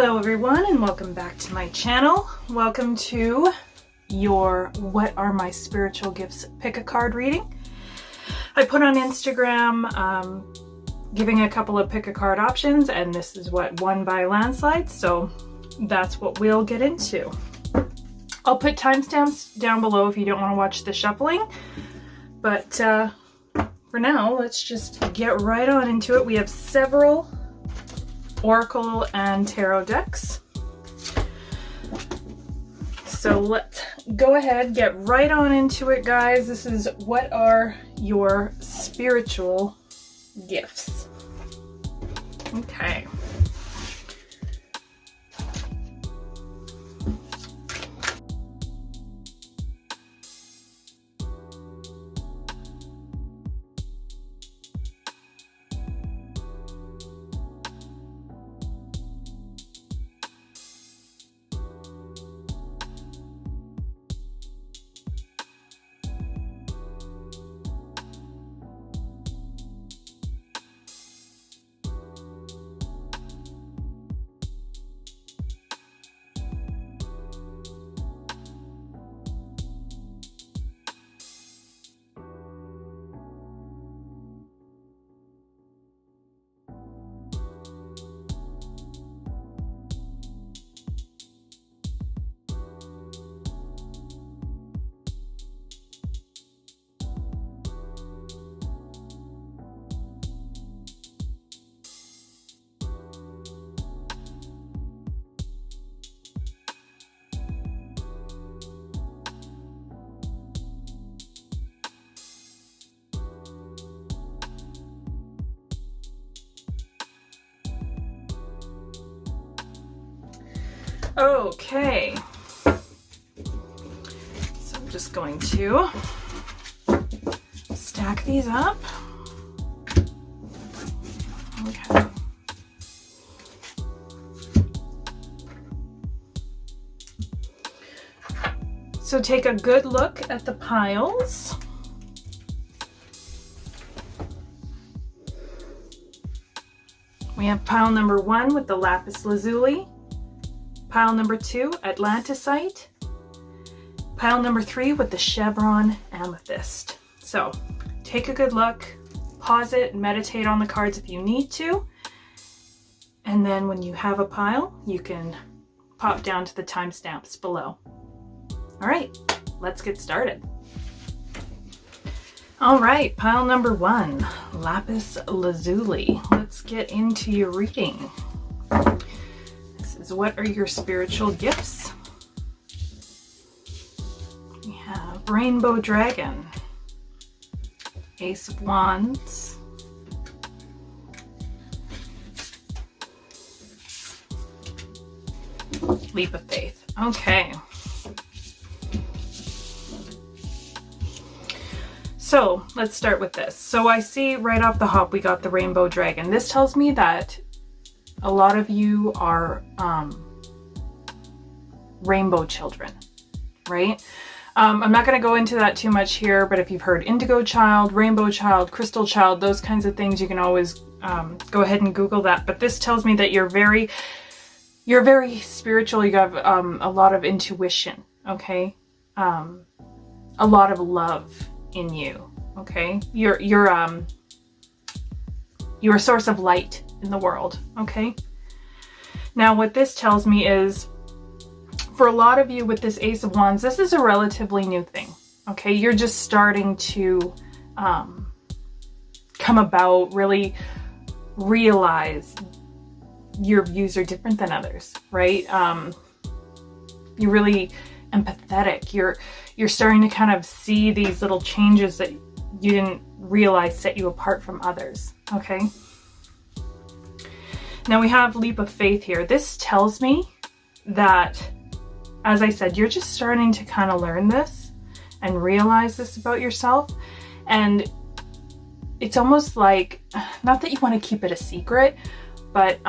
Hello everyone and welcome back to my channel. Welcome to your What Are My Spiritual Gifts Pick a Card reading. I put on Instagram giving a couple of pick a card options, and this is what won by a landslide, so that's what we'll get into. I'll put timestamps down below if you don't want to watch the shuffling, but for now let's just get right on into it. We have several Oracle and Tarot decks. So let's go ahead, get right on into it, guys. This is what are your spiritual gifts. Okay. Okay, so I'm just going to stack these up. Okay. So take a good look at the piles. We have pile number 1 with the lapis lazuli. Pile number 2, Atlantisite. Pile number 3 with the chevron amethyst. So take a good look, pause it, meditate on the cards if you need to. And then when you have a pile, you can pop down to the timestamps below. All right, let's get started. All right, pile number 1, lapis lazuli. Let's get into your reading. What are your spiritual gifts? We have Rainbow Dragon, Ace of Wands, Leap of Faith. Okay. So let's start with this. So I see right off the hop we got the Rainbow Dragon. This tells me that a lot of you are rainbow children, right? I'm not going to go into that too much here, but if you've heard indigo child, rainbow child, crystal child, those kinds of things, you can always go ahead and Google that. But this tells me that you're very spiritual. You have a lot of intuition, okay? A lot of love in you, okay? You're a source of light in the world, okay? Now what this tells me is, for a lot of you with this Ace of Wands, this is a relatively new thing, okay? You're just starting to come about, really realize your views are different than others, right? You're really empathetic. You're starting to kind of see these little changes that you didn't realize set you apart from others, okay? Now we have Leap of Faith here. This tells me that, as I said, you're just starting to kind of learn this and realize this about yourself. And it's almost like, not that you want to keep it a secret, but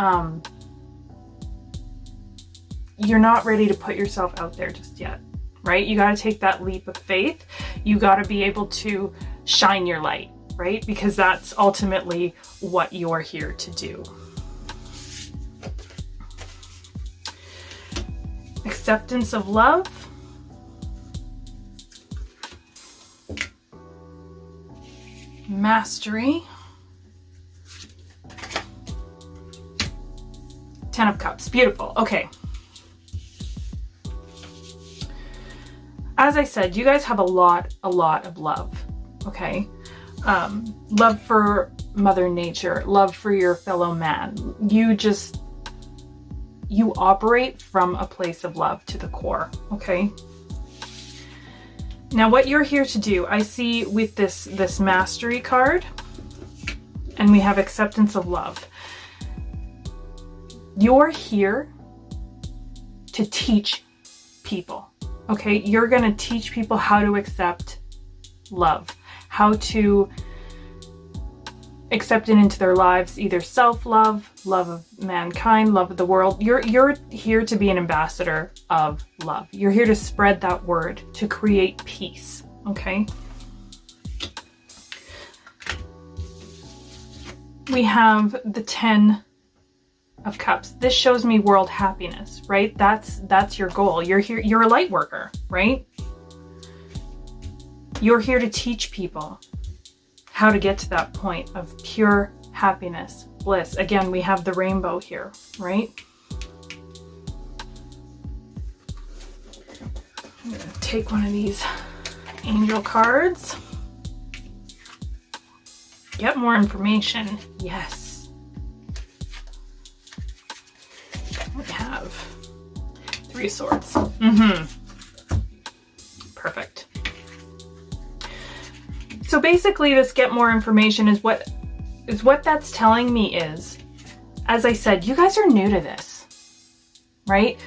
you're not ready to put yourself out there just yet, right? You got to take that leap of faith. You got to be able to shine your light, right? Because that's ultimately what you're here to do. acceptance of love, mastery, 10 of Cups. Beautiful. Okay. As I said, you guys have a lot of love. Okay. Love for Mother Nature, love for your fellow man. You operate from a place of love to the core. Okay. Now what you're here to do, I see with this mastery card, and we have acceptance of love. You're here to teach people, okay? You're gonna teach people how to accept love, how to accept it into their lives, either self-love, love of mankind, love of the world. You're here to be an ambassador of love. You're here to spread that word, to create peace, okay? We have the 10 of Cups. This shows me world happiness, right? That's your goal. You're here, you're a light worker, right? You're here to teach people how to get to that point of pure happiness, bliss. Again, we have the rainbow here, right? I'm gonna take one of these angel cards. Get more information. Yes. We have 3 of Swords. Perfect. So basically this get more information is what that's telling me is, as I said, you guys are new to this, right?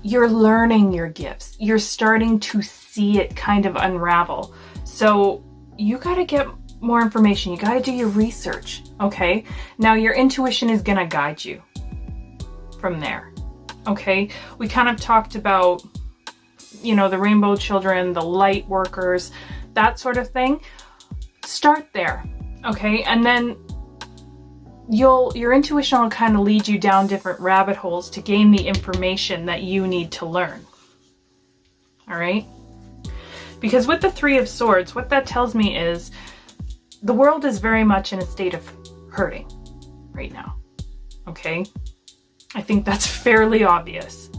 You're learning your gifts. You're starting to see it kind of unravel. So you got to get more information. You got to do your research, okay? Now your intuition is going to guide you from there, okay? We kind of talked about, you know, the rainbow children, the light workers, that sort of thing. Start there, okay? And then your intuition will kind of lead you down different rabbit holes to gain the information that you need to learn. All right? Because with the 3 of Swords, what that tells me is the world is very much in a state of hurting right now. Okay? I think that's fairly obvious.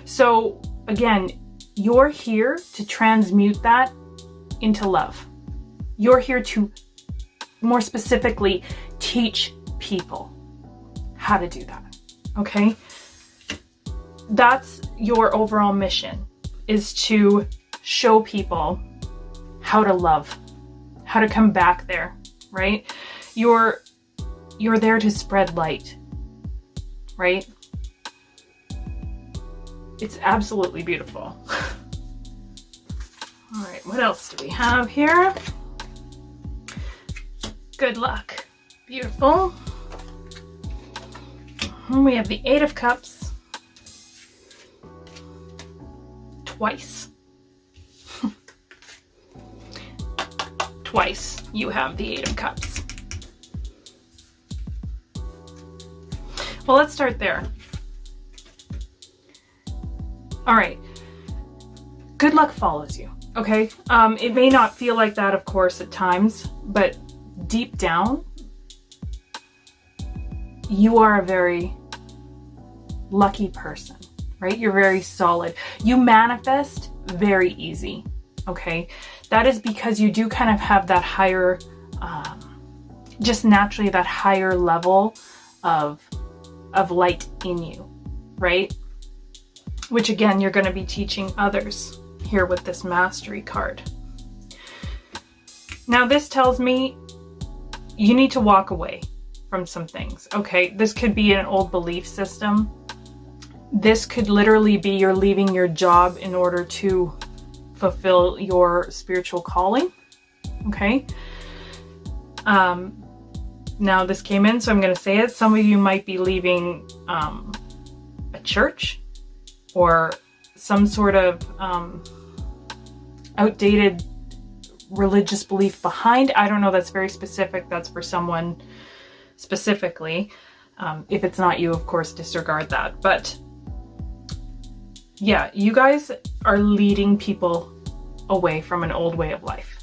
So again, you're here to transmute that into love. You're here to, more specifically, teach people how to do that, okay? That's your overall mission, is to show people how to love, how to come back there, right? You're there to spread light, right? It's absolutely beautiful. All right, what else do we have here? Good luck. Beautiful. We have the 8 of Cups. Twice. Twice you have the 8 of Cups. Well, let's start there. All right. Good luck follows you. Okay, it may not feel like that, of course, at times, but deep down, you are a very lucky person, right? You're very solid. You manifest very easy, okay? That is because you do kind of have that higher, just naturally that higher level of light in you, right? Which again, you're going to be teaching others here with this mastery card. Now this tells me you need to walk away from some things, okay? This could be an old belief system. This could literally be you're leaving your job in order to fulfill your spiritual calling, okay? Now this came in, so I'm going to say it. Some of you might be leaving a church or some sort of outdated religious belief behind. I don't know, that's very specific. That's for someone specifically. If it's not you, of course, disregard that. But Yeah, you guys are leading people away from an old way of life.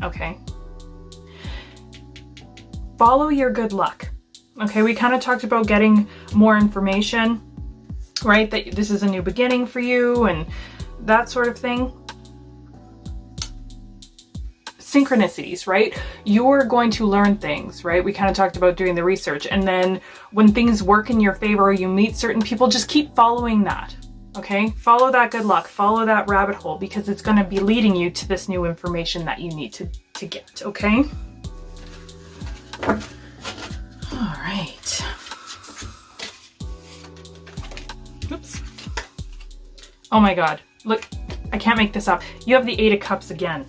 Okay. Follow your good luck. Okay, we kind of talked about getting more information, right? That this is a new beginning for you and that sort of thing. Synchronicities, right? You're going to learn things, right? We kind of talked about doing the research, and then when things work in your favor or you meet certain people, just keep following that. Okay, follow that good luck, follow that rabbit hole, because it's going to be leading you to this new information that you need to get. Okay. All right. Oops. Oh my God, look, I can't make this up. You have the Eight of Cups again.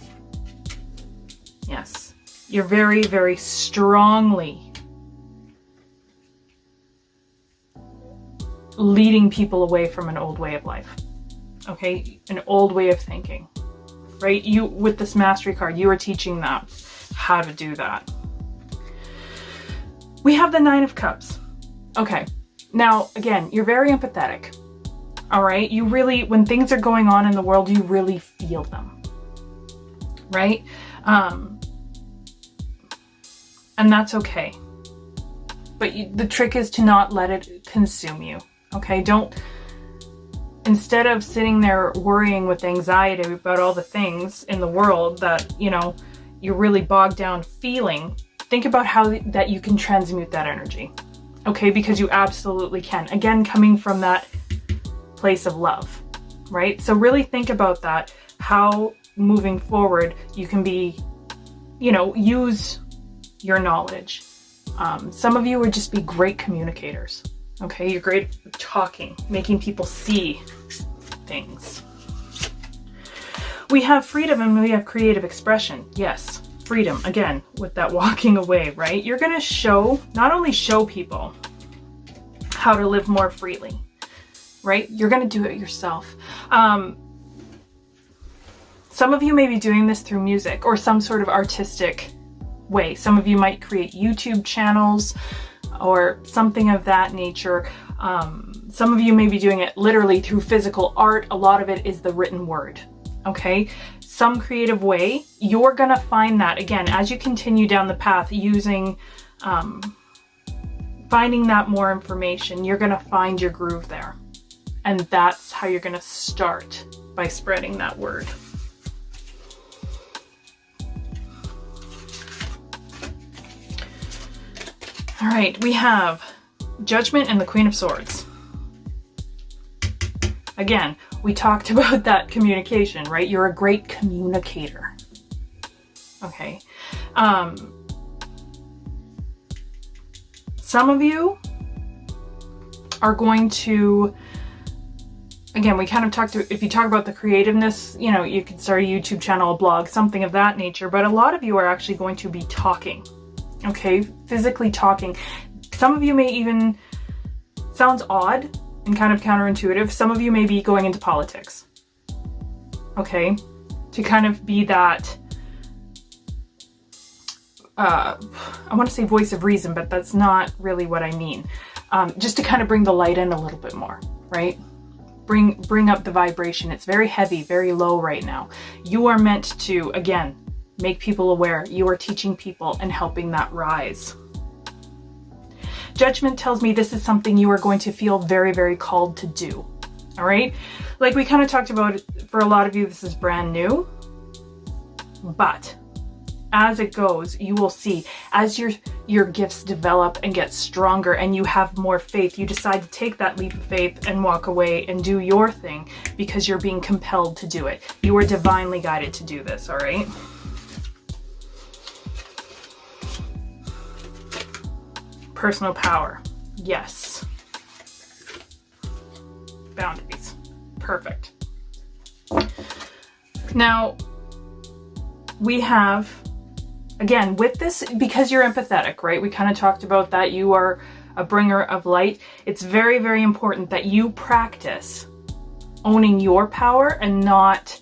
Yes, you're very, very strongly leading people away from an old way of life. Okay, an old way of thinking, right? You, with this Mastery card, you are teaching them how to do that. We have the Nine of Cups. Okay, now again, you're very empathetic. All right, you really, when things are going on in the world, you really feel them, right? And that's okay. But the trick is to not let it consume you. Okay, don't, instead of sitting there worrying with anxiety about all the things in the world that, you know, you're really bogged down feeling, think about how that you can transmute that energy. Okay, because you absolutely can. Again, coming from that place of love, right? So really think about that, how moving forward you can be, you know, use your knowledge. Some of you would just be great communicators. Okay, you're great at talking, making people see things. We have freedom and we have creative expression. Yes, freedom, again, with that walking away, right? You're gonna show, not only show people how to live more freely, right? You're gonna do it yourself. Some of you may be doing this through music or some sort of artistic way. Some of you might create YouTube channels or something of that nature. Some of you may be doing it literally through physical art. A lot of it is the written word. Okay, some creative way. You're gonna find that, again, as you continue down the path using, finding that more information, you're gonna find your groove there. And that's how you're gonna start, by spreading that word. All right, we have Judgment and the Queen of Swords. Again, we talked about that communication, right? You're a great communicator. Okay. Some of you are going to, again, we kind of talked to, if you talk about the creativeness, you know, you could start a YouTube channel, a blog, something of that nature, but a lot of you are actually going to be talking. Okay, physically talking. Some of you may even, sounds odd and kind of counterintuitive, some of you may be going into politics. Okay, to kind of be that, I want to say voice of reason, but that's not really what I mean. Just to kind of bring the light in a little bit more, right? Bring up the vibration. It's very heavy, very low right now. You are meant to, again, make people aware. You are teaching people and helping that rise. Judgment tells me this is something you are going to feel very, very called to do. All right? Like we kind of talked about, for a lot of you, this is brand new. But as it goes, you will see, as your gifts develop and get stronger and you have more faith, you decide to take that leap of faith and walk away and do your thing because you're being compelled to do it. You are divinely guided to do this, all right? Personal power. Yes. Boundaries. Perfect. Now, we have, again, with this, because you're empathetic, right? We kind of talked about that. You are a bringer of light. It's very, very important that you practice owning your power and not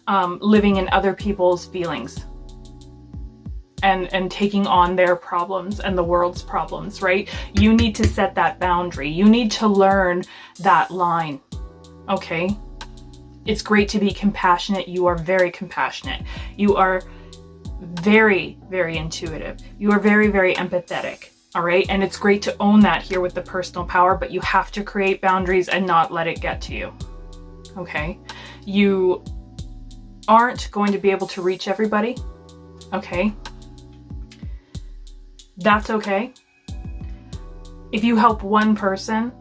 living in other people's feelings. And taking on their problems and the world's problems, right? You need to set that boundary. You need to learn that line, okay? It's great to be compassionate. You are very compassionate. You are very, very intuitive. You are very, very empathetic, all right? And it's great to own that here with the personal power, but you have to create boundaries and not let it get to you, okay? You aren't going to be able to reach everybody, okay? That's okay. If you help one person,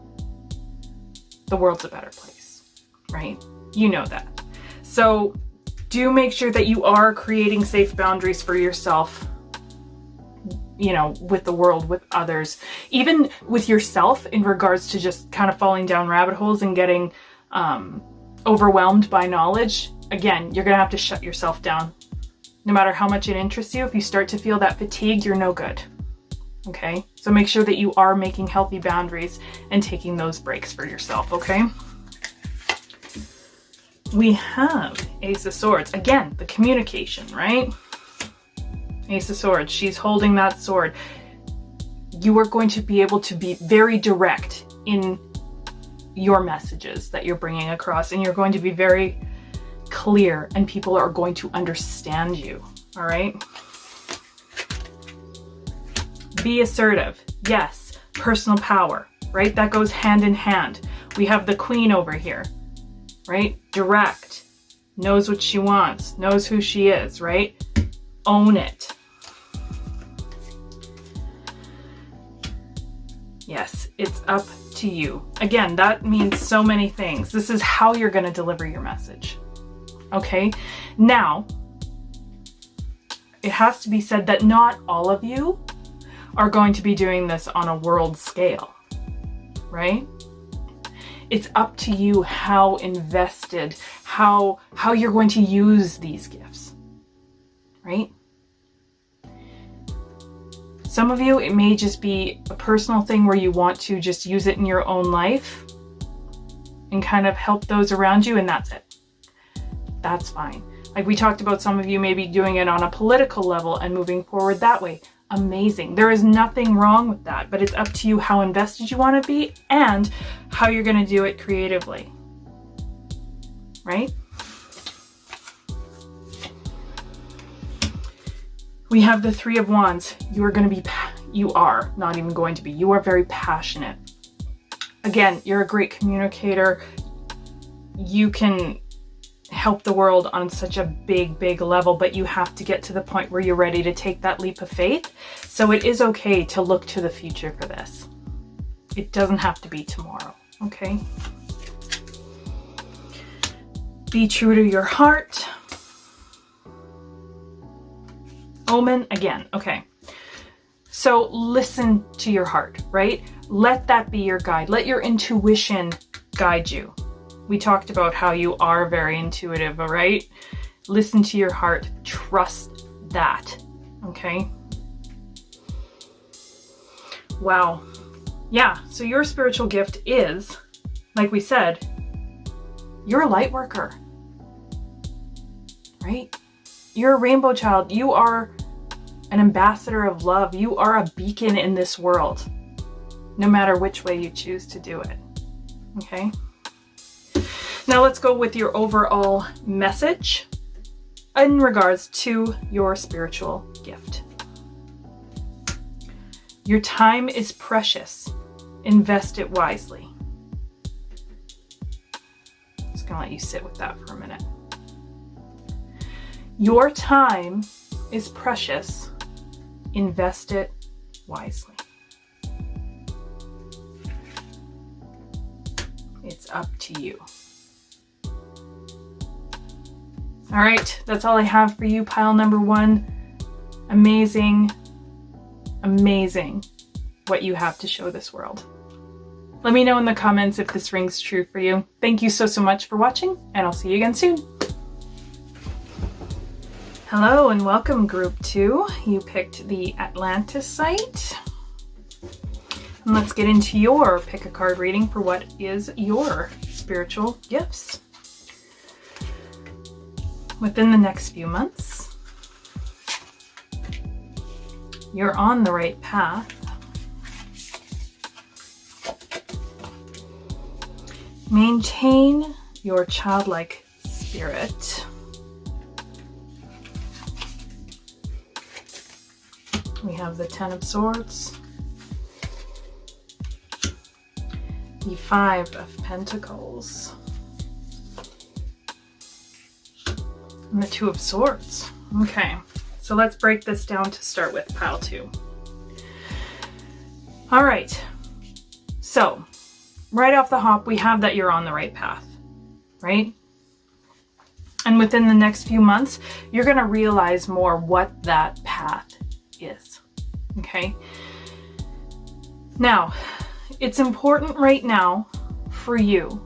the world's a better place, right? You know that. So do make sure that you are creating safe boundaries for yourself, you know, with the world, with others, even with yourself in regards to just kind of falling down rabbit holes and getting overwhelmed by knowledge. Again, you're going to have to shut yourself down. No matter how much it interests you, if you start to feel that fatigue, you're no good. Okay? So make sure that you are making healthy boundaries and taking those breaks for yourself, okay? We have Ace of Swords. Again, the communication, right? Ace of Swords. She's holding that sword. You are going to be able to be very direct in your messages that you're bringing across, and you're going to be very clear, and people are going to understand you, all right? Be assertive. Yes. Personal power, right? That goes hand in hand. We have the Queen over here, right? Direct. Knows what she wants. Knows who she is, right? Own it. Yes, it's up to you. Again, that means so many things. This is how you're going to deliver your message. Okay? Now, it has to be said that not all of you are going to be doing this on a world scale, right? It's up to you how invested, how you're going to use these gifts, right? Some of you, it may just be a personal thing where you want to just use it in your own life and kind of help those around you, and that's it. That's fine. Like we talked about, some of you may be doing it on a political level and moving forward that way. Amazing. There is nothing wrong with that, but it's up to you how invested you want to be and how you're going to do it creatively. Right? We have the Three of Wands. You are not even going to be. You are very passionate. Again, you're a great communicator. You can help the world on such a big level, but you have to get to the point where you're ready to take that leap of faith. So it is okay to look to the future for this. It doesn't have to be tomorrow, okay? Be true to your heart. Omen, again, okay. So listen to your heart, right? Let that be your guide. Let your intuition guide you. We talked about how you are very intuitive, all right? Listen to your heart. Trust that, okay? Wow. Yeah, so your spiritual gift is, like we said, you're a light worker, right? You're a rainbow child. You are an ambassador of love. You are a beacon in this world, no matter which way you choose to do it, okay? Now let's go with your overall message in regards to your spiritual gift. Your time is precious. Invest it wisely. Just gonna let you sit with that for a minute. Your time is precious. Invest it wisely. It's up to you. All right, that's all I have for you, pile number one. Amazing, amazing what you have to show this world. Let me know in the comments if this rings true for you. Thank you so much for watching, and I'll see you again soon. Hello and welcome, Group 2. You picked the Atlantis site. And let's get into your pick a card reading for what is your spiritual gifts. Within the next few months, you're on the right path. Maintain your childlike spirit. We have the Ten of Swords, the Five of Pentacles, and the Two of Swords. Okay, so let's break this down to start with pile 2. All right, so right off the hop, we have that you're on the right path, right? And within the next few months, you're going to realize more what that path is. Okay. Now, it's important right now for you.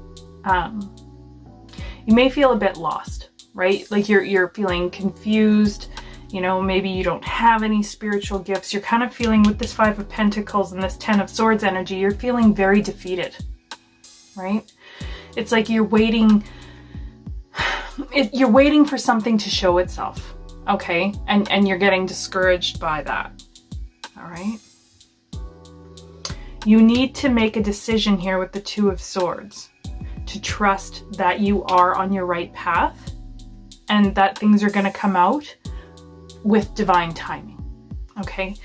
You may feel a bit lost, right? Like you're feeling confused. You know, maybe you don't have any spiritual gifts. You're kind of feeling with this Five of Pentacles and this Ten of Swords energy, you're feeling very defeated, right? It's like you're waiting. You're waiting for something to show itself. Okay. And you're getting discouraged by that. All right. You need to make a decision here with the Two of Swords to trust that you are on your right path and that things are going to come out with divine timing. Okay.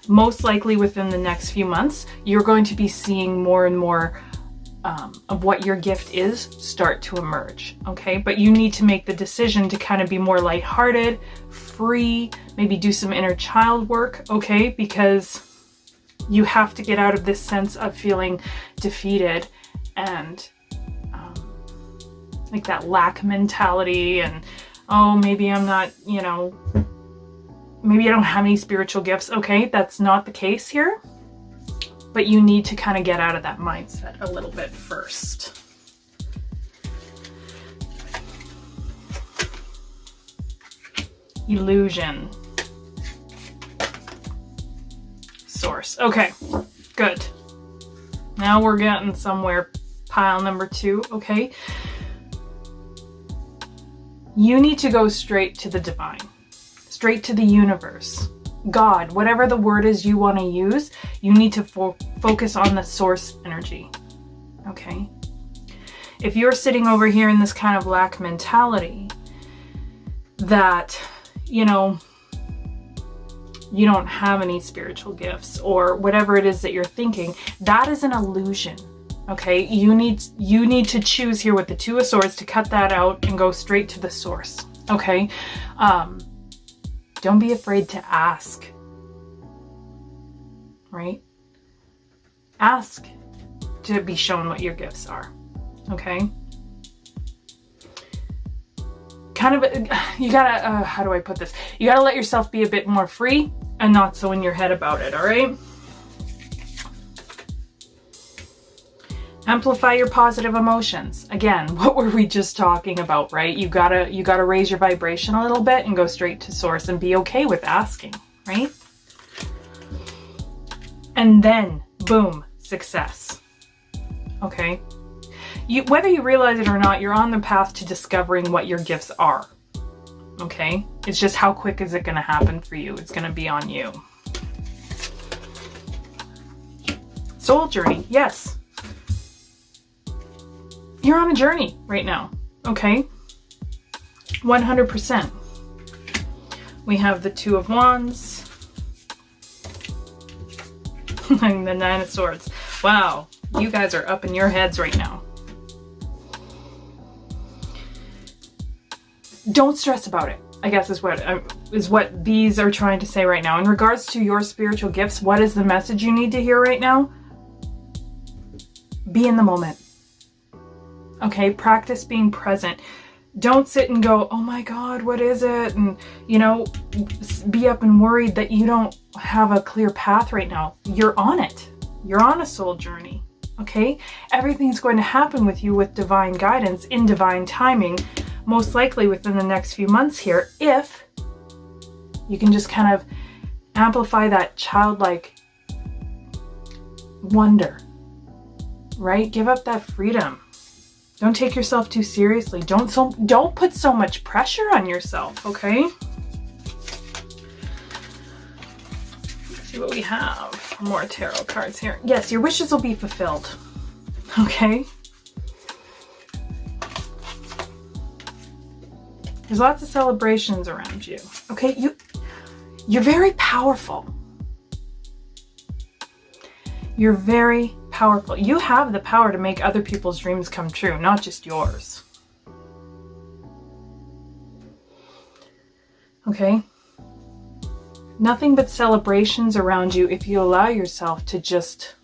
Most likely within the next few months, you're going to be seeing more and more of what your gift is start to emerge. Okay. But you need to make the decision to kind of be more lighthearted, free, maybe do some inner child work. Okay. Because you have to get out of this sense of feeling defeated and like that lack mentality and, oh, maybe I'm not, you know, maybe I don't have any spiritual gifts. Okay, that's not the case here. But you need to kind of get out of that mindset a little bit first. Illusion. Source. Okay, good. Now we're getting somewhere. Pile number 2, okay? You need to go straight to the divine, straight to the universe, God, whatever the word is you want to use, you need to focus on the source energy, okay? If you're sitting over here in this kind of lack mentality that, you know, you don't have any spiritual gifts or whatever it is that you're thinking, that is an illusion. Okay, you need to choose here with the Two of Swords to cut that out and go straight to the source. Okay, don't be afraid to ask. Right? Ask to be shown what your gifts are. Okay. Kind of, you gotta, how do I put this? You gotta let yourself be a bit more free and not so in your head about it. All right. Amplify your positive emotions. Again, what were we just talking about, right? You gotta raise your vibration a little bit and go straight to source and be okay with asking, right? And then, boom, success. Okay? Whether you realize it or not, you're on the path to discovering what your gifts are. Okay? It's just how quick is it gonna happen for you? It's gonna be on you. Soul journey, yes. You're on a journey right now, okay? 100%. We have the Two of Wands and the Nine of Swords. Wow, you guys are up in your heads right now. Don't stress about it, I guess is what these are trying to say right now. In regards to your spiritual gifts, what is the message you need to hear right now? Be in the moment. Okay, practice being present. Don't sit and go, oh my God, what is it? And, you know, be up and worried that you don't have a clear path right now. You're on it. You're on a soul journey. Okay, everything's going to happen with you with divine guidance in divine timing, most likely within the next few months here, if you can just kind of amplify that childlike wonder, right? Give up that freedom. Don't take yourself too seriously. Don't put so much pressure on yourself, okay? Let's see what we have. More tarot cards here. Yes, your wishes will be fulfilled. Okay? There's lots of celebrations around you. Okay, you're very powerful. You're very powerful. You have the power to make other people's dreams come true, not just yours. Okay? Nothing but celebrations around you if you allow yourself to just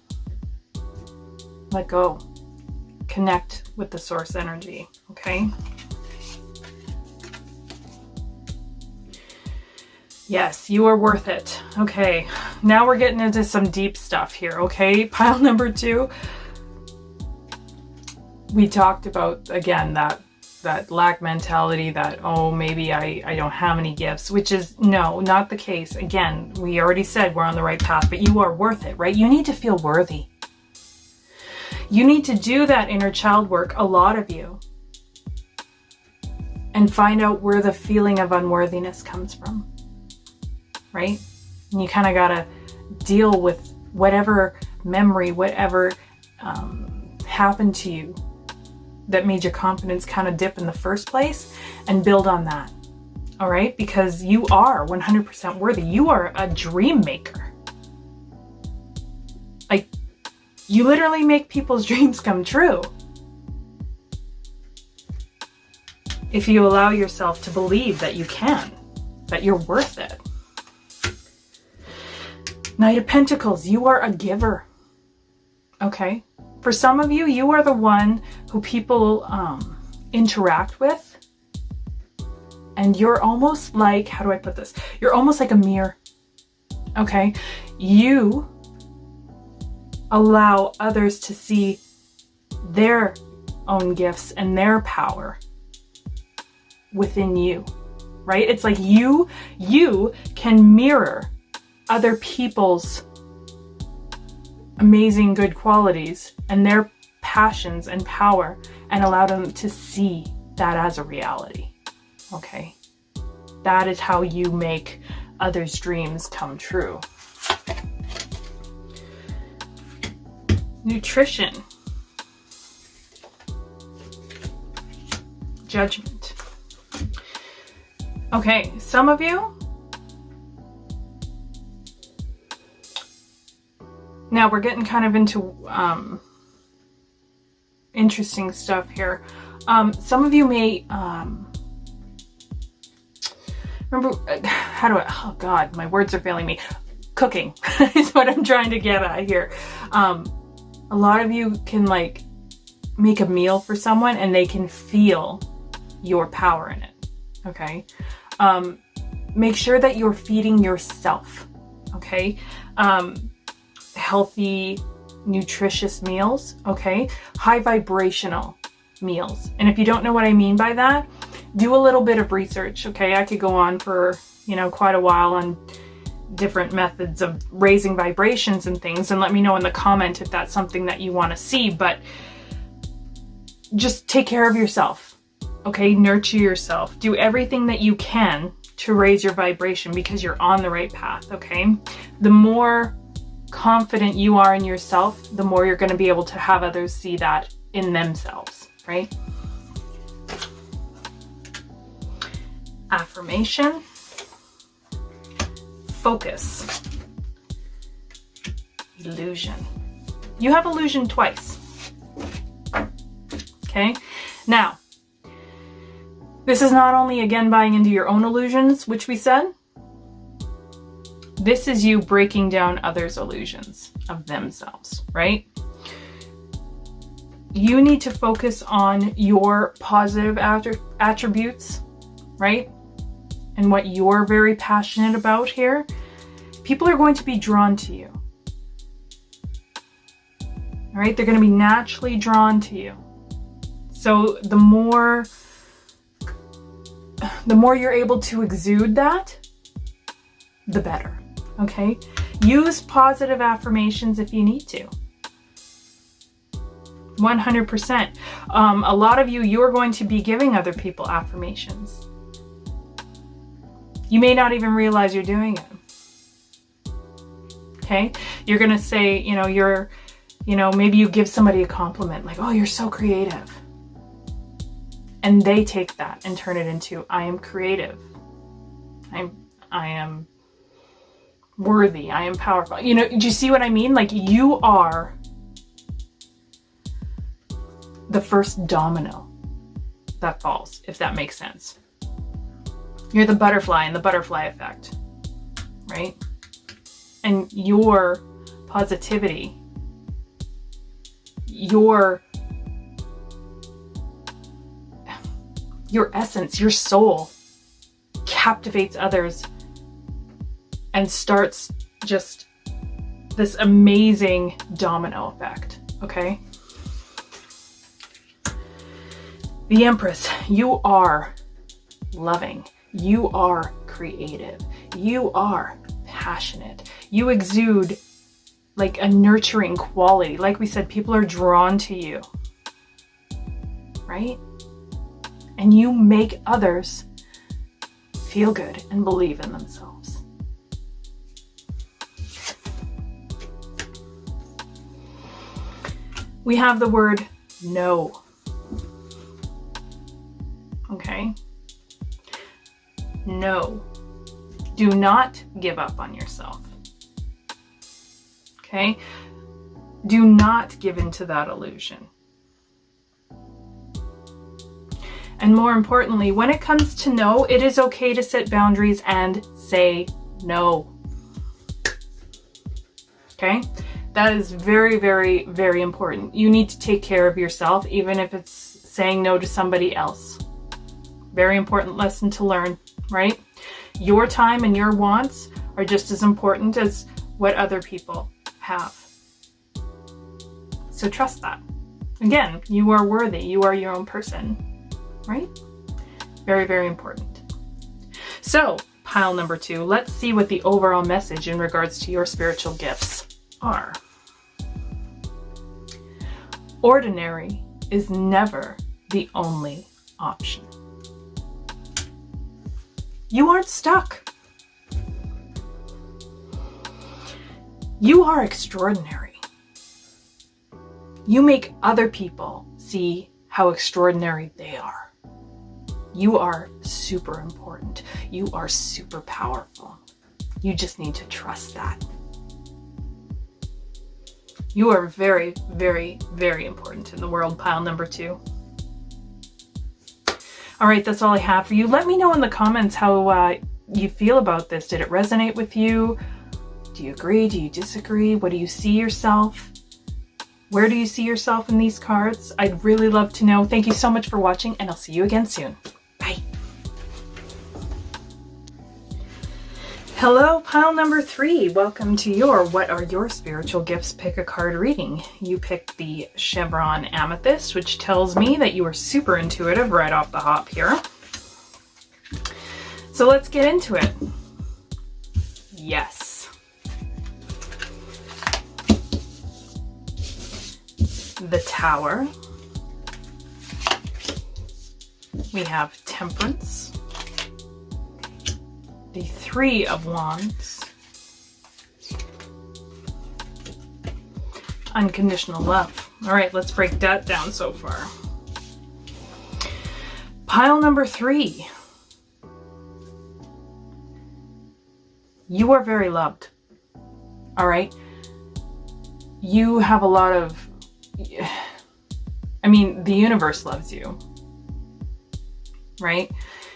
let go. Connect with the source energy, okay? Yes, you are worth it. Okay, now we're getting into some deep stuff here, okay? Pile number 2. We talked about, again, that lack mentality, that, oh, maybe I don't have any gifts, which is, no, not the case. Again, we already said we're on the right path, but you are worth it, right? You need to feel worthy. You need to do that inner child work, a lot of you, and find out where the feeling of unworthiness comes from, right? And you kind of got to deal with whatever memory, whatever happened to you that made your confidence kind of dip in the first place, and build on that. All right? Because you are 100% worthy. You are a dream maker. Like, you literally make people's dreams come true. If you allow yourself to believe that you can, that you're worth it. Knight of Pentacles, you are a giver. Okay? For some of you, you are the one who people interact with. And you're almost like, how do I put this? You're almost like a mirror. Okay? You allow others to see their own gifts and their power within you. Right? It's like you can mirror other people's amazing good qualities and their passions and power, and allow them to see that as a reality. Okay? That is how you make others' dreams come true. Nutrition. Judgment. Okay, some of you, now we're getting kind of into interesting stuff here. Some of you may remember, oh God, my words are failing me. Cooking is what I'm trying to get at here. A lot of you can like make a meal for someone and they can feel your power in it. Okay. Make sure that you're feeding yourself. Okay. Healthy, nutritious meals. Okay. High vibrational meals. And if you don't know what I mean by that, do a little bit of research. Okay. I could go on for, quite a while on different methods of raising vibrations and things, and let me know in the comment if that's something that you want to see. But just take care of yourself. Okay. Nurture yourself. Do everything that you can to raise your vibration, because you're on the right path. Okay. The more confident you are in yourself, the more you're going to be able to have others see that in themselves, right? Affirmation. Focus. Illusion. You have illusion twice. Okay? Now, this is not only, again, buying into your own illusions, which we said. This is you breaking down others' illusions of themselves, right? You need to focus on your positive attributes, right? And what you're very passionate about here. People are going to be drawn to you. All right? They're going to be naturally drawn to you. So the more you're able to exude that, the better. Okay? Use positive affirmations if you need to. 100%. A lot of you're going to be giving other people affirmations. You may not even realize you're doing it. Okay? You're going to say, maybe you give somebody a compliment, like, oh, you're so creative. And they take that and turn it into, I am creative. I am worthy. I am powerful. You know, do you see what I mean? Like, you are the first domino that falls, if that makes sense. You're the butterfly in the butterfly effect, right? And your positivity, your essence, your soul captivates others and starts just this amazing domino effect, okay? The Empress, you are loving, you are creative, you are passionate, you exude like a nurturing quality. Like we said, people are drawn to you, right? And you make others feel good and believe in themselves. We have the word no. Okay? No. Do not give up on yourself. Okay? Do not give into that illusion. And more importantly, when it comes to no, it is okay to set boundaries and say no. Okay? That is very, very, very important. You need to take care of yourself, even if it's saying no to somebody else. Very important lesson to learn, right? Your time and your wants are just as important as what other people have. So trust that. Again, you are worthy. You are your own person, right? Very, very important. So, pile number 2, let's see what the overall message in regards to your spiritual gifts are. Ordinary is never the only option. You aren't stuck. You are extraordinary. You make other people see how extraordinary they are. You are super important. You are super powerful. You just need to trust that. You are very, very, very important in the world, pile number 2. All right, that's all I have for you. Let me know in the comments how you feel about this. Did it resonate with you? Do you agree? Do you disagree? What do you see yourself? Where do you see yourself in these cards? I'd really love to know. Thank you so much for watching, and I'll see you again soon. Bye. Hello, pile number 3. Welcome to your What Are Your Spiritual Gifts Pick a Card reading. You picked the Chevron Amethyst, which tells me that you are super intuitive right off the hop here. So let's get into it. Yes. The Tower. We have Temperance. The 3 of Wands. Unconditional love. All right, let's break that down so far. Pile number 3. You are very loved. All right. You have a lot of, I mean, the universe loves you, right?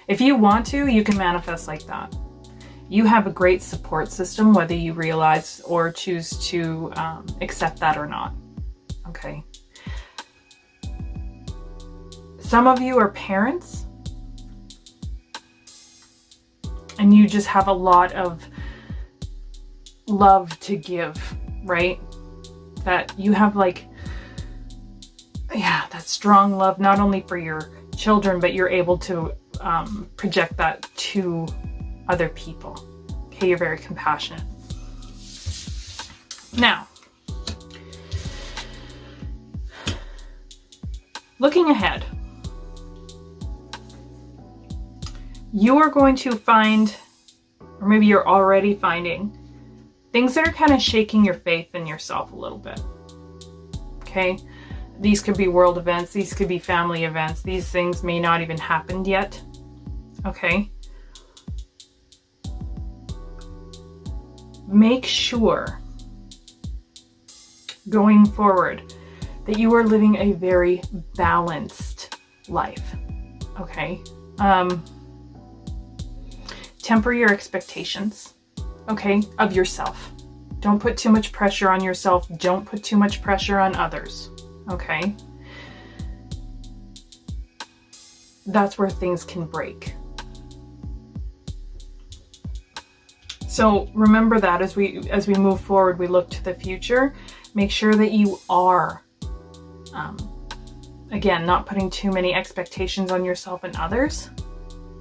If you want to, you can manifest like that. You have a great support system, whether you realize or choose to accept that or not. Okay. Some of you are parents, and you just have a lot of love to give, right? That you have like, yeah, that strong love, not only for your children, but you're able to project that to other people. Okay, you're very compassionate. Now, looking ahead, you are going to find, or maybe you're already finding, things that are kind of shaking your faith in yourself a little bit. Okay? These could be world events. These could be family events. These things may not even happened yet. Okay. Make sure going forward that you are living a very balanced life. Okay. Temper your expectations, okay, of yourself. Don't put too much pressure on yourself. Don't put too much pressure on others, okay? That's where things can break. So remember that as we move forward, we look to the future. Make sure that you are, again, not putting too many expectations on yourself and others,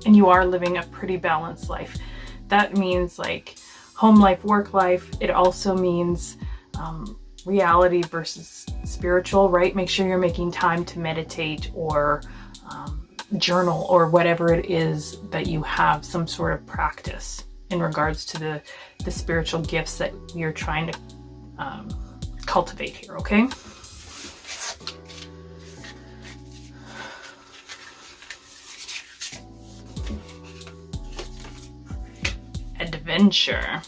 and you are living a pretty balanced life. That means like home life, work life. It also means reality versus spiritual, right? Make sure you're making time to meditate or journal or whatever it is that you have some sort of practice in regards to the spiritual gifts that you're trying to cultivate here, okay? Adventure.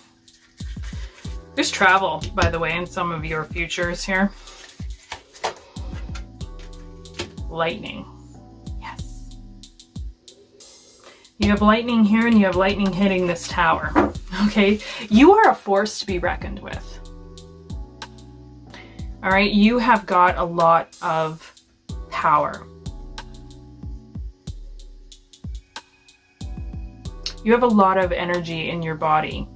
There's travel, by the way, in some of your futures here. Lightning. Yes. You have lightning here and you have lightning hitting this tower. Okay? You are a force to be reckoned with. All right? You have got a lot of power. You have a lot of energy in your body.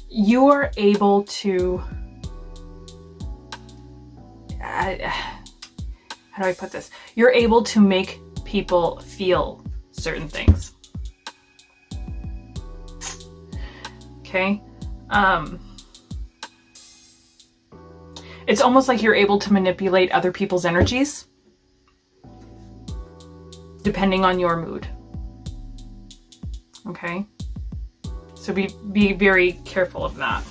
You are able to, how do I put this? You're able to make people feel certain things. Okay? It's almost like you're able to manipulate other people's energies, depending on your mood. Okay? So be very careful of that.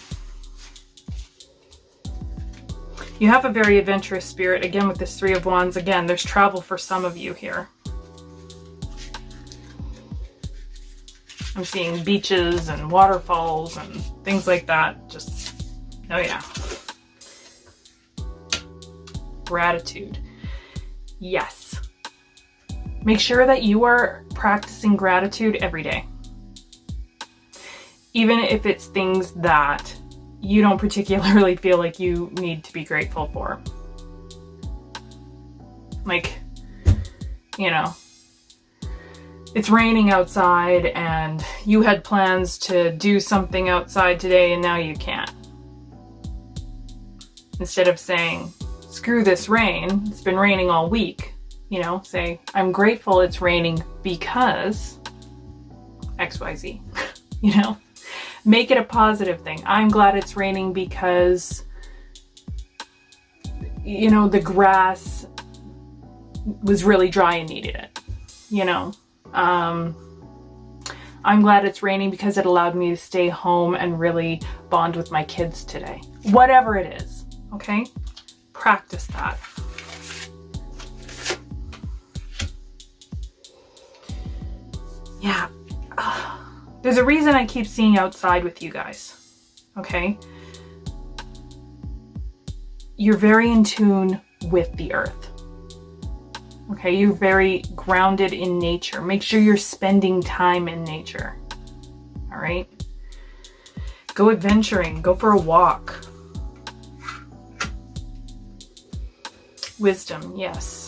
You have a very adventurous spirit. Again, with this Three of Wands, again, there's travel for some of you here. I'm seeing beaches and waterfalls and things like that. Just, oh yeah. Gratitude. Yes. Make sure that you are practicing gratitude every day. Even if it's things that you don't particularly feel like you need to be grateful for. Like, you know, it's raining outside and you had plans to do something outside today and now you can't. Instead of saying, screw this rain, it's been raining all week. You know, say, I'm grateful it's raining because XYZ, you know, make it a positive thing. I'm glad it's raining because, you know, the grass was really dry and needed it, you know. I'm glad it's raining because it allowed me to stay home and really bond with my kids today. Whatever it is, okay? Practice that. Yeah, there's a reason I keep seeing outside with you guys, okay? You're very in tune with the earth, okay? You're very grounded in nature. Make sure you're spending time in nature, all right? Go adventuring, go for a walk. Wisdom, yes.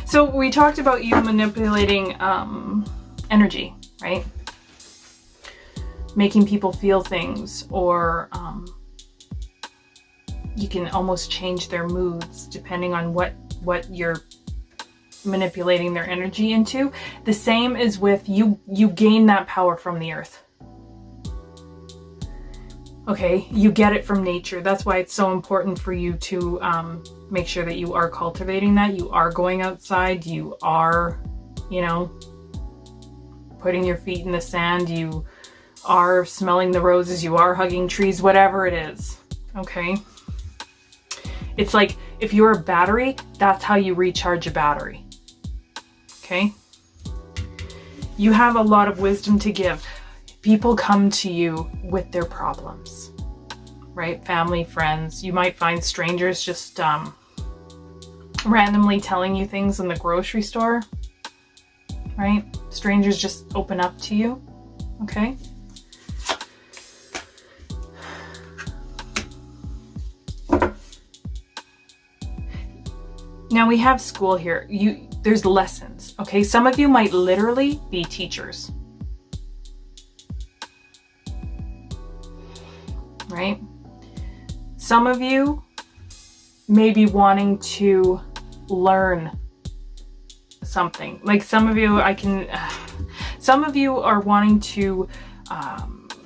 So we talked about you manipulating energy, right? Making people feel things, or you can almost change their moods depending on what you're manipulating their energy into. The same is with you gain that power from the earth. Okay, you get it from nature. That's why it's so important for you to make sure that you are cultivating that. You are going outside. You are, you know, putting your feet in the sand, you are smelling the roses, you are hugging trees, whatever it is, okay? It's like if you're a battery, that's how you recharge a battery, okay? You have a lot of wisdom to give. People come to you with their problems, right? Family, friends. You might find strangers just randomly telling you things in the grocery store, right? Strangers just open up to you, okay? Now we have school here. There's lessons, okay? Some of you might literally be teachers, right? Some of you may be wanting to learn something. Like some of you, some of you are wanting to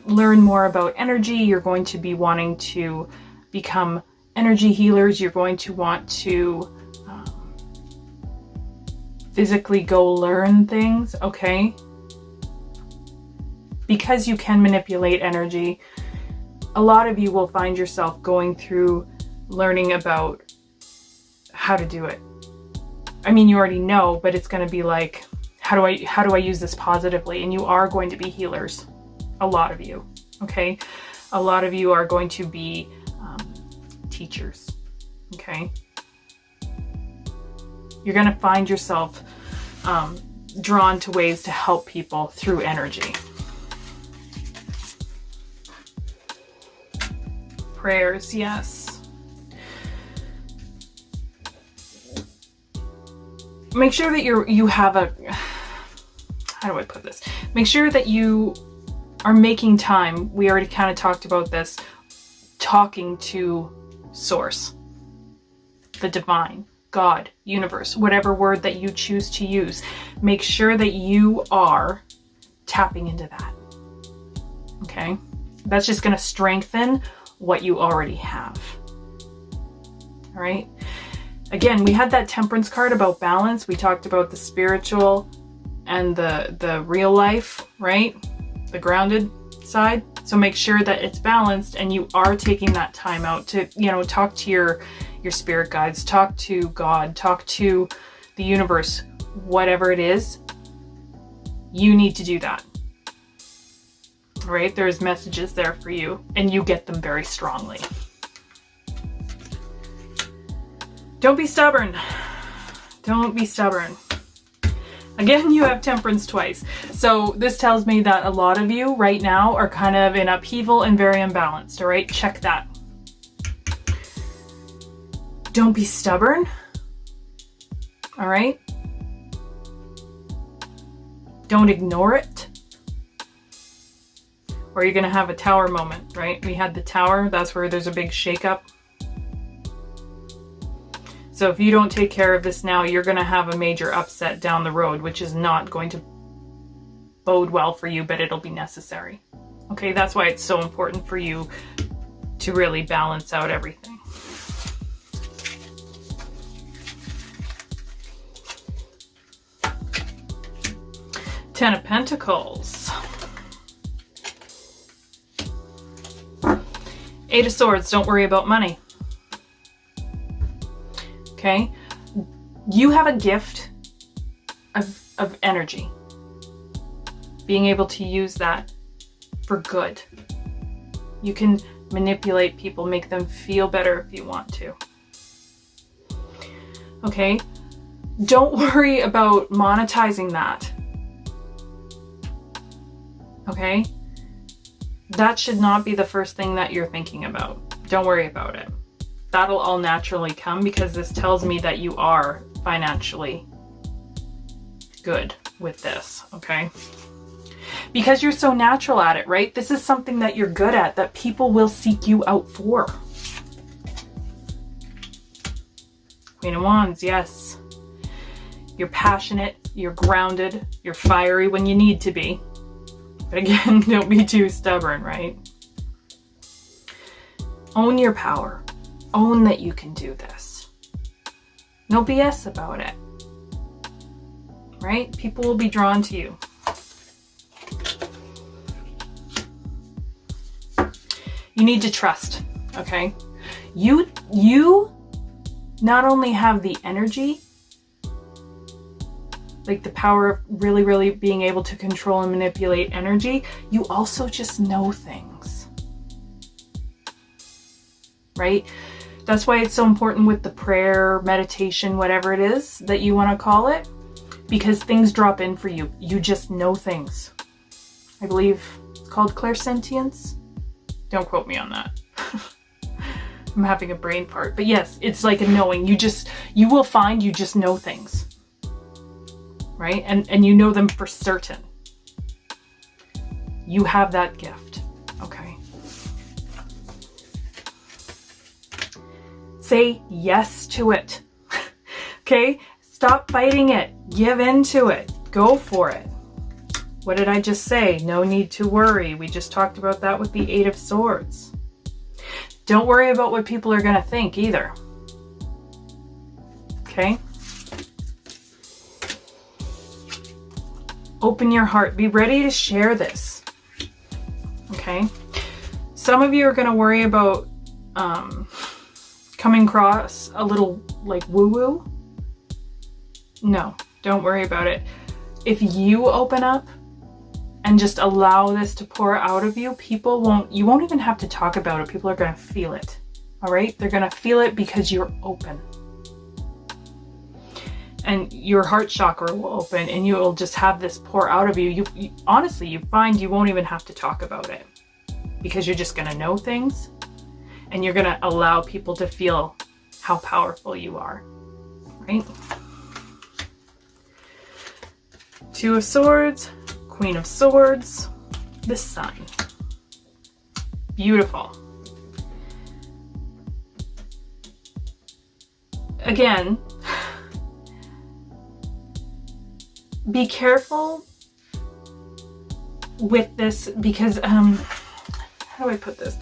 learn more about energy. You're going to be wanting to become energy healers. You're going to want to physically go learn things, okay? Because you can manipulate energy, a lot of you will find yourself going through learning about how to do it. I mean, you already know, but it's going to be like, how do I use this positively? And you are going to be healers, a lot of you, okay? A lot of you are going to be teachers, okay? You're going to find yourself drawn to ways to help people through energy. Prayers, yes. Make sure that you have a, how do I put this? Make sure that you are making time. We already kind of talked about this, talking to Source, the divine, God, universe, whatever word that you choose to use. Make sure that you are tapping into that, okay? That's just going to strengthen what you already have, all right? Again, we had that temperance card about balance. We talked about the spiritual and the real life, right? The grounded side. So make sure that it's balanced and you are taking that time out to, talk to your spirit guides, talk to God, talk to the universe, whatever it is, you need to do that. All right? There's messages there for you and you get them very strongly. Don't be stubborn. Don't be stubborn. Again, you have temperance twice. So this tells me that a lot of you right now are kind of in upheaval and very unbalanced. All right, check that. Don't be stubborn. All right. Don't ignore it. Or you're going to have a tower moment, right? We had the tower. That's where there's a big shakeup. So if you don't take care of this now, you're going to have a major upset down the road, which is not going to bode well for you, but it'll be necessary. Okay, that's why it's so important for you to really balance out everything. Ten of Pentacles. Eight of Swords, don't worry about money. Okay, you have a gift of energy. Being able to use that for good. You can manipulate people, make them feel better if you want to. Okay, don't worry about monetizing that. Okay, that should not be the first thing that you're thinking about. Don't worry about it. That'll all naturally come because this tells me that you are financially good with this, okay? Because you're so natural at it, right? This is something that you're good at, that people will seek you out for. Queen of Wands, yes. You're passionate, you're grounded, you're fiery when you need to be. But again, don't be too stubborn, right? Own your power. Own that you can do this. No BS about it. Right? People will be drawn to you. You need to trust, okay? You not only have the energy, like the power of really, really being able to control and manipulate energy, you also just know things, right? That's why it's so important with the prayer, meditation, whatever it is that you want to call it, because things drop in for you. You just know things. I believe it's called clairsentience. Don't quote me on that. I'm having a brain fart. But yes, it's like a knowing. You will find you just know things. Right? And you know them for certain. You have that gift. Okay. Say yes to it. Okay? Stop fighting it. Give into it. Go for it. What did I just say? No need to worry. We just talked about that with the Eight of Swords. Don't worry about what people are going to think either. Okay? Open your heart. Be ready to share this. Okay? Some of you are going to worry about coming across a little like woo-woo. No, don't worry about it. If you open up and just allow this to pour out of you, you won't even have to talk about it. People are going to feel it. All right? They're going to feel it because you're open. And your heart chakra will open and you will just have this pour out of you. Honestly, you find you won't even have to talk about it because you're just going to know things and you're going to allow people to feel how powerful you are. Right? Two of Swords, Queen of Swords, the Sun. Beautiful. Again, be careful with this because, how do I put this?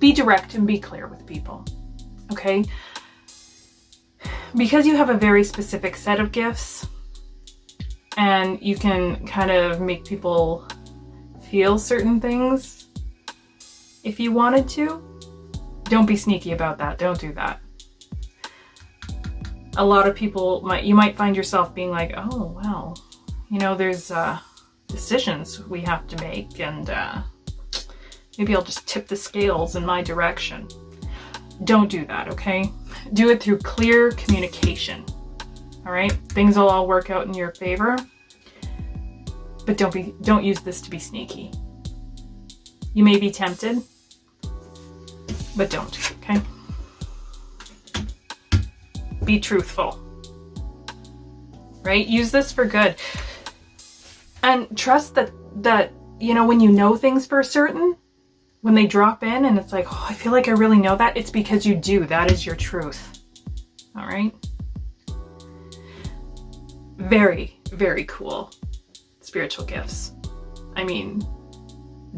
Be direct and be clear with people, okay? Because you have a very specific set of gifts and you can kind of make people feel certain things if you wanted to, don't be sneaky about that. Don't do that. A lot of people you might find yourself being like, oh, well, you know, there's decisions we have to make and maybe I'll just tip the scales in my direction. Don't do that, okay? Do it through clear communication, all right? Things will all work out in your favor, but don't use this to be sneaky. You may be tempted, but don't, okay? Be truthful, right? Use this for good. And trust that, you know, when you know things for certain, when they drop in and it's like, oh, I feel like I really know that, it's because you do. That is your truth. All right? Very, very cool spiritual gifts. I mean,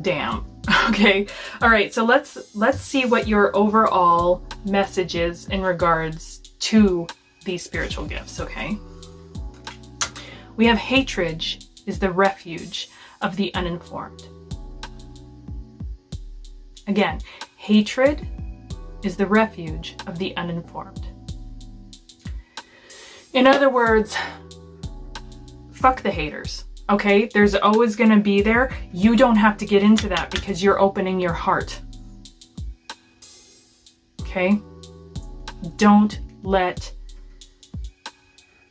damn. Okay. All right. So let's see what your overall message is in regards to these spiritual gifts, okay? We have hatred is the refuge of the uninformed. Again, hatred is the refuge of the uninformed. In other words, fuck the haters, okay? There's always going to be there. You don't have to get into that because you're opening your heart. Okay? Don't let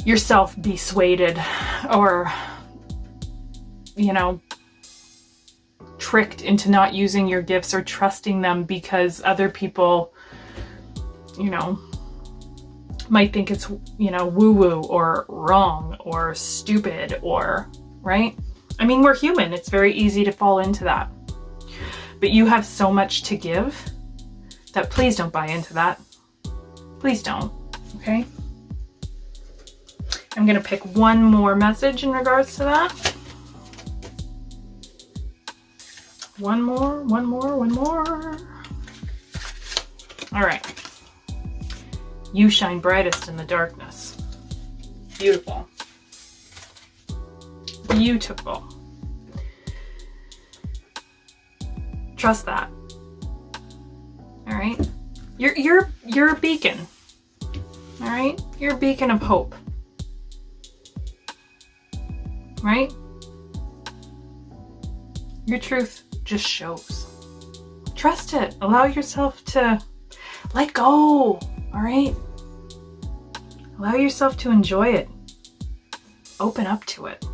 yourself be swayed or, you know, tricked into not using your gifts or trusting them because other people, you know, might think it's, you know, woo-woo or wrong or stupid or, right? I mean, we're human. It's very easy to fall into that. But you have so much to give that please don't buy into that. Please don't. Okay? I'm going to pick one more message in regards to that. One more. All right. You shine brightest in the darkness. Beautiful. Beautiful. Trust that. right? You're a beacon, all right? You're a beacon of hope, right? Your truth just shows. Trust it. Allow yourself to let go, all right? Allow yourself to enjoy it. Open up to it.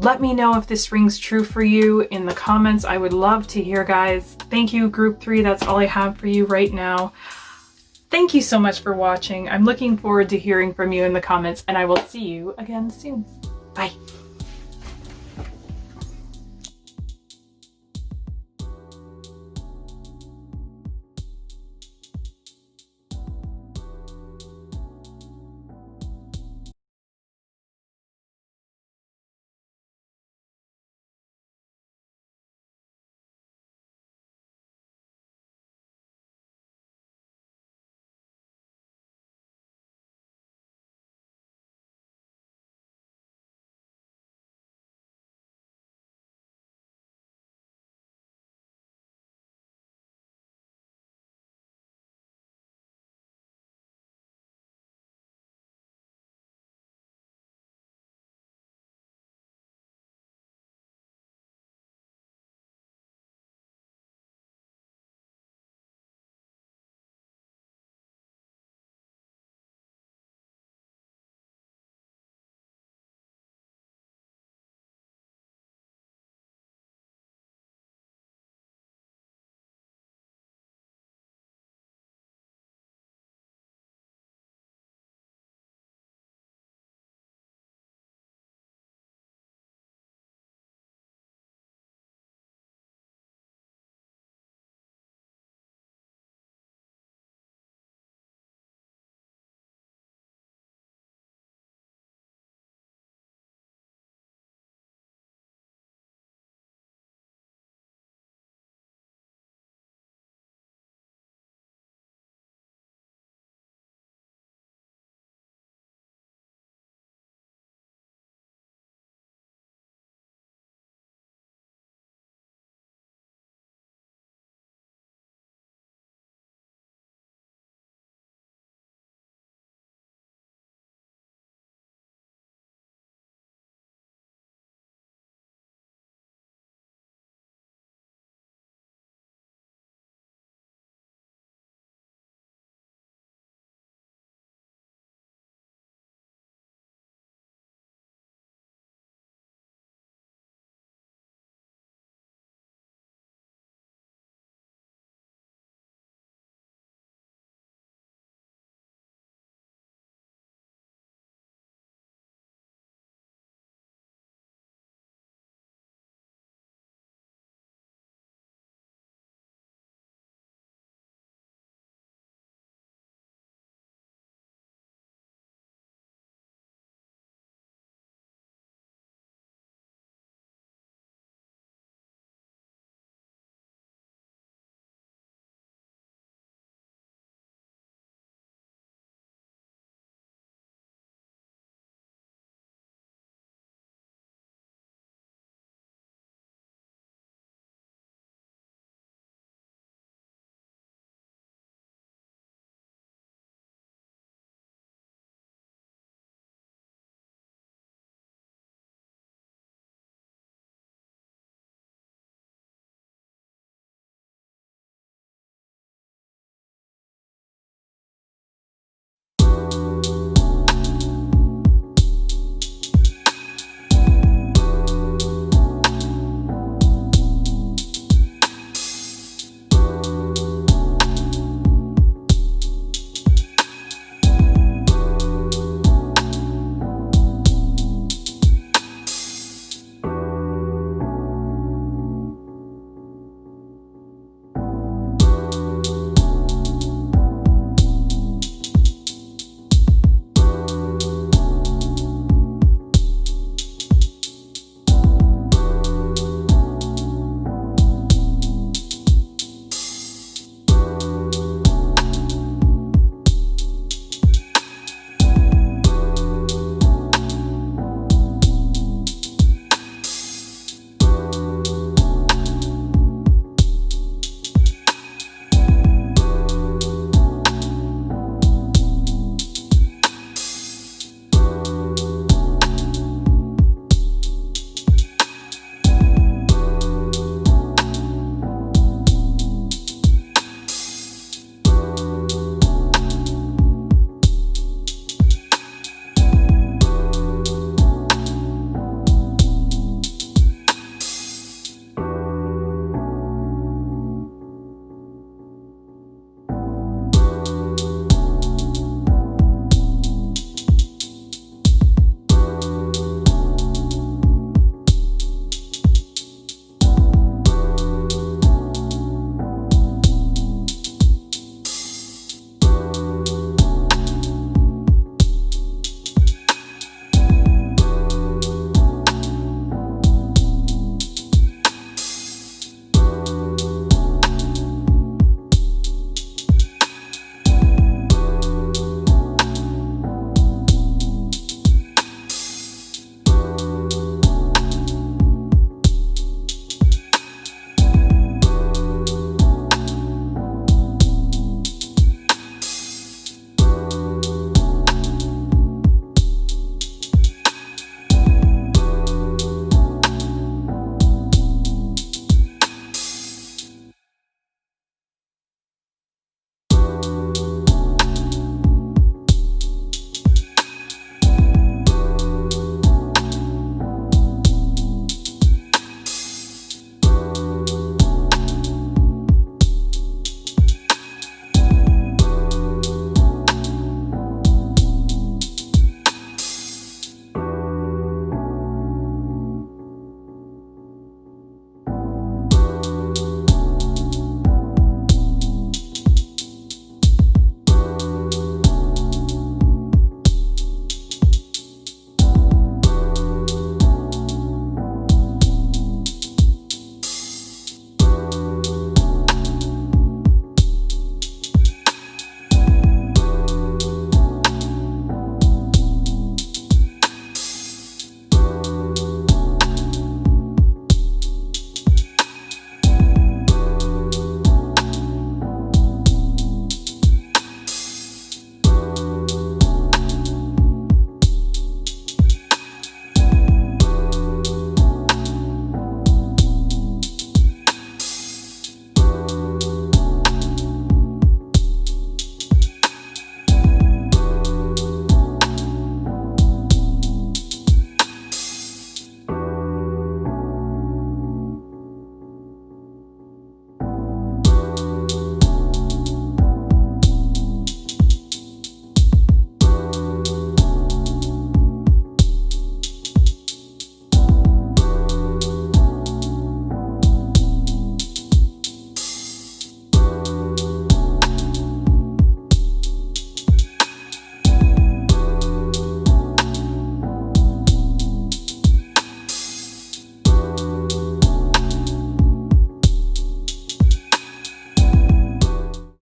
Let me know if this rings true for you in the comments. I would love to hear, guys. Thank you, Group 3. That's all I have for you right now. Thank you so much for watching. I'm looking forward to hearing from you in the comments, and I will see you again soon. Bye.